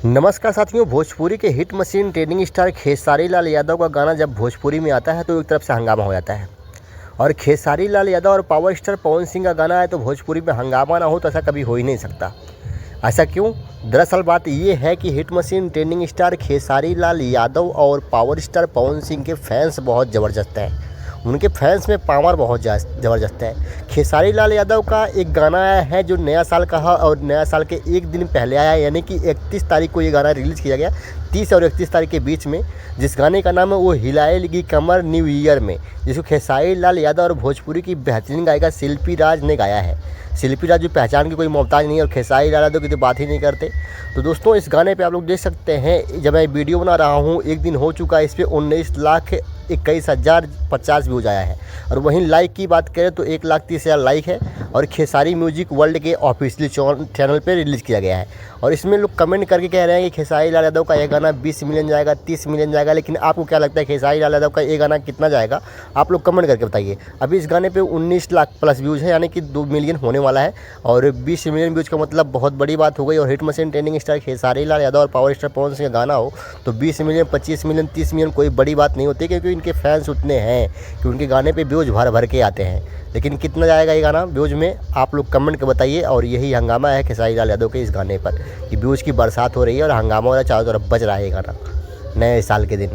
नमस्कार साथियों। भोजपुरी के hit machine trending star Khesari Lal Yadav का गाना जब भोजपुरी में आता है तो एक तरफ से हंगामा हो जाता है, और खेसारी लाल यादव और पावर स्टार पवन सिंह का गाना है तो भोजपुरी में हंगामा ना हो तो ऐसा कभी हो ही नहीं सकता। ऐसा क्यों? दरअसल बात ये है कि hit machine trending star Khesari Lal Yadav और पावर स्टार पवन सिंह के फैंस बहुत ज़बरदस्त हैं। उनके फैंस में पावर बहुत ज़बरदस्त है। खेसारी लाल यादव का एक गाना आया है जो नया साल का है और नया साल के एक दिन पहले आया, यानी कि 31 तारीख को ये गाना रिलीज़ किया गया, 30 और 31 तारीख के बीच में, जिस गाने का नाम है वो हिलाए लगी कमर न्यू ईयर में, जिसको खेसारी लाल यादव और भोजपुरी की बेहतरीन गायिका शिल्पी राज ने गाया है। शिल्पी राज जो पहचान की कोई मोहताज नहीं है और खेसारी लाल यादव की तो बात ही नहीं करते। तो दोस्तों, इस गाने पे आप लोग देख सकते हैं, जब मैं वीडियो बना रहा हूँ एक दिन हो चुका है, इस पर 19,21,050 व्यूज़ आया है। और वहीं लाइक की बात करें तो 1,30,000 लाइक है, और खेसारी म्यूजिक वर्ल्ड के ऑफिशियल चैनल पे रिलीज़ किया गया है। और इसमें लोग कमेंट करके कह रहे हैं कि खेसारी लाल यादव का ये गाना 20 मिलियन जाएगा, 30 मिलियन जाएगा, लेकिन आपको क्या लगता है खेसारी लाल यादव का ये गाना कितना जाएगा? आप लोग कमेंट करके बताइए। अभी इस गाने पे 19 लाख प्लस व्यूज़ है, यानी कि 2 मिलियन होने वाला है, और 20 मिलियन व्यूज़ का मतलब बहुत बड़ी बात हो गई। और hit machine trending star Khesari Lal Yadav और पावर स्टार पवन सिंह का गाना हो तो 20 मिलियन, 25 मिलियन, 30 मिलियन कोई बड़ी बात नहीं होती, क्योंकि इनके फैंस उतने हैं कि उनके गाने पे व्यूज़ भर भर के आते हैं। लेकिन कितना जाएगा ये गाना व्यूज़ में, आप लोग कमेंट के बताइए। और यही हंगामा है खेसारी लाल यादव के इस गाने पर कि व्यूज़ की बरसात हो रही है और हंगामा हो रहा है, चारों तरफ बज रहा है ये गाना नए साल के दिन।